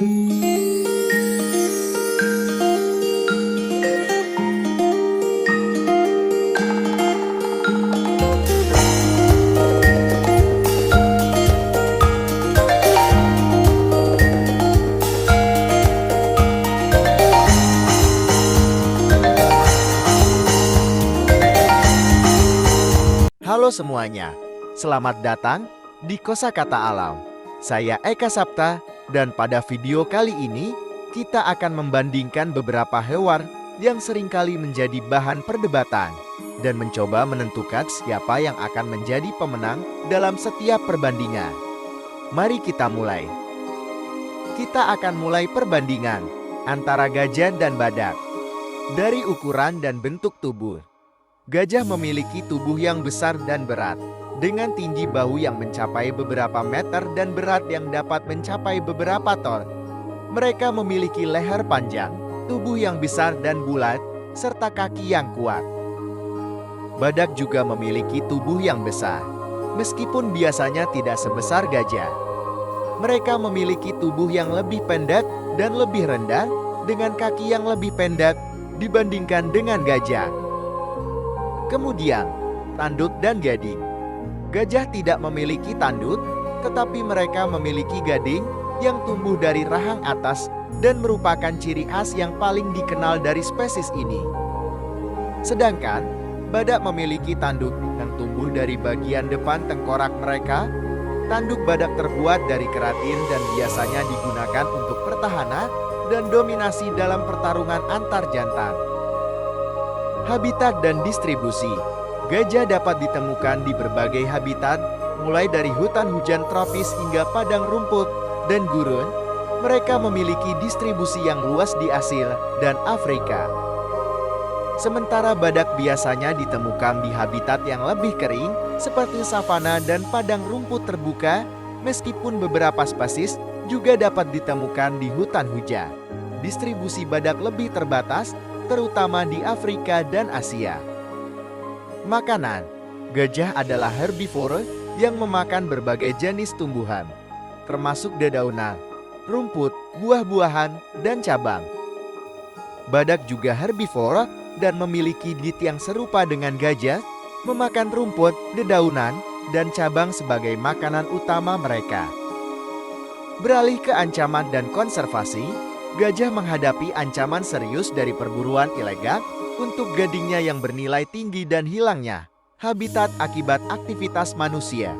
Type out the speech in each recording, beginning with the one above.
Halo semuanya, selamat datang di Kosakata Alam. Saya Eka Sapta, dan pada video kali ini kita akan membandingkan beberapa hewan yang seringkali menjadi bahan perdebatan dan mencoba menentukan siapa yang akan menjadi pemenang dalam setiap perbandingan. Mari kita mulai. Kita akan mulai perbandingan antara gajah dan badak. Dari ukuran dan bentuk tubuh, gajah memiliki tubuh yang besar dan berat, dengan tinggi bahu yang mencapai beberapa meter dan berat yang dapat mencapai beberapa ton. Mereka memiliki leher panjang, tubuh yang besar dan bulat, serta kaki yang kuat. Badak juga memiliki tubuh yang besar, meskipun biasanya tidak sebesar gajah. Mereka memiliki tubuh yang lebih pendek dan lebih rendah, dengan kaki yang lebih pendek dibandingkan dengan gajah. Kemudian, tanduk dan gading. Gajah tidak memiliki tanduk, tetapi mereka memiliki gading yang tumbuh dari rahang atas dan merupakan ciri khas yang paling dikenal dari spesies ini. Sedangkan, badak memiliki tanduk yang tumbuh dari bagian depan tengkorak mereka. Tanduk badak terbuat dari keratin dan biasanya digunakan untuk pertahanan dan dominasi dalam pertarungan antar jantan. Habitat dan distribusi. Gajah dapat ditemukan di berbagai habitat, mulai dari hutan hujan tropis hingga padang rumput dan gurun. Mereka memiliki distribusi yang luas di Asia dan Afrika. Sementara badak biasanya ditemukan di habitat yang lebih kering, seperti savana dan padang rumput terbuka, meskipun beberapa spesies juga dapat ditemukan di hutan hujan. Distribusi badak lebih terbatas, terutama di Afrika dan Asia. Makanan. Gajah adalah herbivore yang memakan berbagai jenis tumbuhan, termasuk dedaunan, rumput, buah-buahan, dan cabang. Badak juga herbivore dan memiliki diet yang serupa dengan gajah, memakan rumput, dedaunan, dan cabang sebagai makanan utama mereka. Beralih ke ancaman dan konservasi, gajah menghadapi ancaman serius dari perburuan ilegal untuk gadingnya yang bernilai tinggi dan hilangnya habitat akibat aktivitas manusia.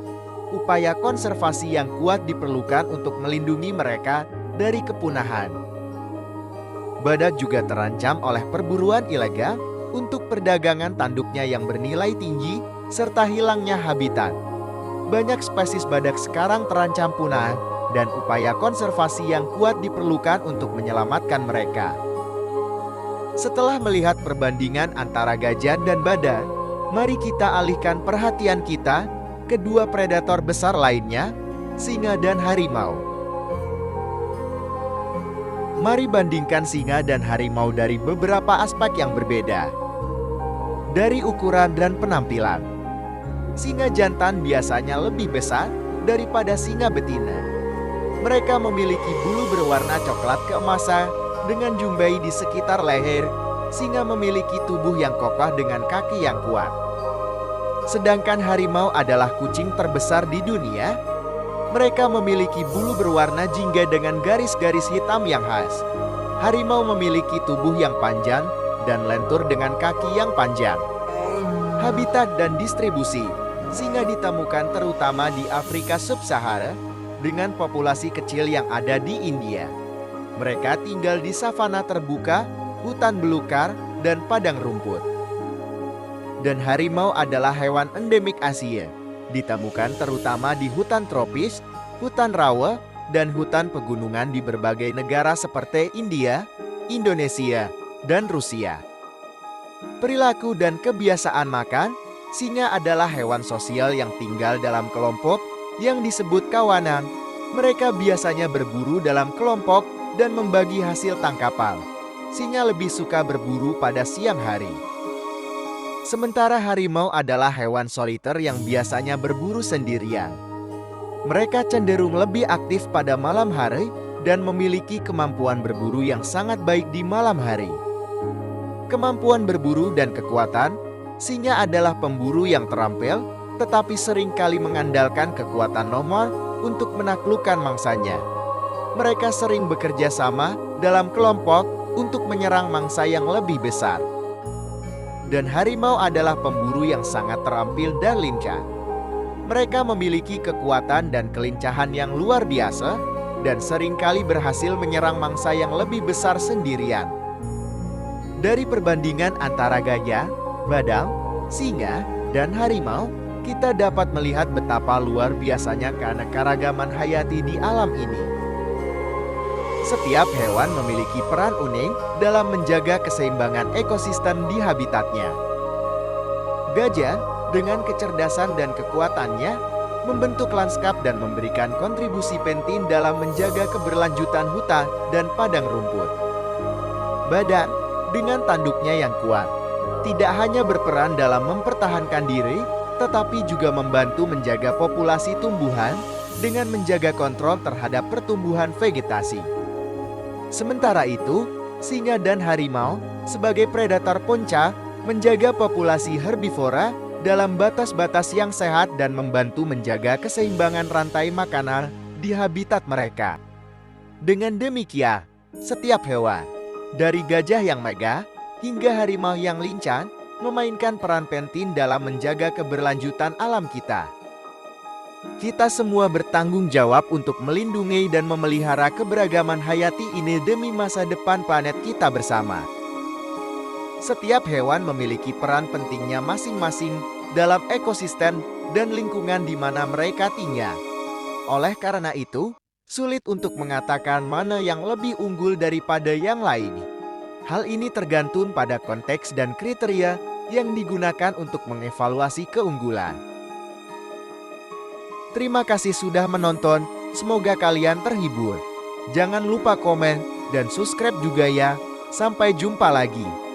Upaya konservasi yang kuat diperlukan untuk melindungi mereka dari kepunahan. Badak juga terancam oleh perburuan ilegal untuk perdagangan tanduknya yang bernilai tinggi serta hilangnya habitat. Banyak spesies badak sekarang terancam punah, dan upaya konservasi yang kuat diperlukan untuk menyelamatkan mereka. Setelah melihat perbandingan antara gajah dan badak, mari kita alihkan perhatian kita ke dua predator besar lainnya, singa dan harimau. Mari bandingkan singa dan harimau dari beberapa aspek yang berbeda. Dari ukuran dan penampilan, singa jantan biasanya lebih besar daripada singa betina. Mereka memiliki bulu berwarna coklat keemasan dengan jumbai di sekitar leher. Singa memiliki tubuh yang kokoh dengan kaki yang kuat. Sedangkan harimau adalah kucing terbesar di dunia. Mereka memiliki bulu berwarna jingga dengan garis-garis hitam yang khas. Harimau memiliki tubuh yang panjang dan lentur dengan kaki yang panjang. Habitat dan distribusi. Singa ditemukan terutama di Afrika Sub-Sahara, dengan populasi kecil yang ada di India. Mereka tinggal di savana terbuka, hutan belukar, dan padang rumput. Dan harimau adalah hewan endemik Asia, ditemukan terutama di hutan tropis, hutan rawa, dan hutan pegunungan di berbagai negara seperti India, Indonesia, dan Rusia. Perilaku dan kebiasaan makan. Singa adalah hewan sosial yang tinggal dalam kelompok yang disebut kawanan. Mereka biasanya berburu dalam kelompok dan membagi hasil tangkapan. Singa lebih suka berburu pada siang hari. Sementara harimau adalah hewan soliter yang biasanya berburu sendirian. Mereka cenderung lebih aktif pada malam hari dan memiliki kemampuan berburu yang sangat baik di malam hari. Kemampuan berburu dan kekuatan, singa adalah pemburu yang terampil, tetapi seringkali mengandalkan kekuatan nomor untuk menaklukkan mangsanya. Mereka sering bekerja sama dalam kelompok untuk menyerang mangsa yang lebih besar. Dan harimau adalah pemburu yang sangat terampil dan lincah. Mereka memiliki kekuatan dan kelincahan yang luar biasa dan seringkali berhasil menyerang mangsa yang lebih besar sendirian. Dari perbandingan antara gajah, badal, singa, dan harimau, kita dapat melihat betapa luar biasanya keanekaragaman hayati di alam ini. Setiap hewan memiliki peran unik dalam menjaga keseimbangan ekosistem di habitatnya. Gajah, dengan kecerdasan dan kekuatannya, membentuk lanskap dan memberikan kontribusi penting dalam menjaga keberlanjutan hutan dan padang rumput. Badak, dengan tanduknya yang kuat, tidak hanya berperan dalam mempertahankan diri, tetapi juga membantu menjaga populasi tumbuhan dengan menjaga kontrol terhadap pertumbuhan vegetasi. Sementara itu, singa dan harimau sebagai predator ponca menjaga populasi herbivora dalam batas-batas yang sehat dan membantu menjaga keseimbangan rantai makanan di habitat mereka. Dengan demikian, setiap hewan, dari gajah yang megah hingga harimau yang lincah, memainkan peran penting dalam menjaga keberlanjutan alam kita. Kita semua bertanggung jawab untuk melindungi dan memelihara keberagaman hayati ini demi masa depan planet kita bersama. Setiap hewan memiliki peran pentingnya masing-masing dalam ekosistem dan lingkungan di mana mereka tinggal. Oleh karena itu, sulit untuk mengatakan mana yang lebih unggul daripada yang lain. Hal ini tergantung pada konteks dan kriteria yang digunakan untuk mengevaluasi keunggulan. Terima kasih sudah menonton, semoga kalian terhibur. Jangan lupa komen dan subscribe juga ya. Sampai jumpa lagi.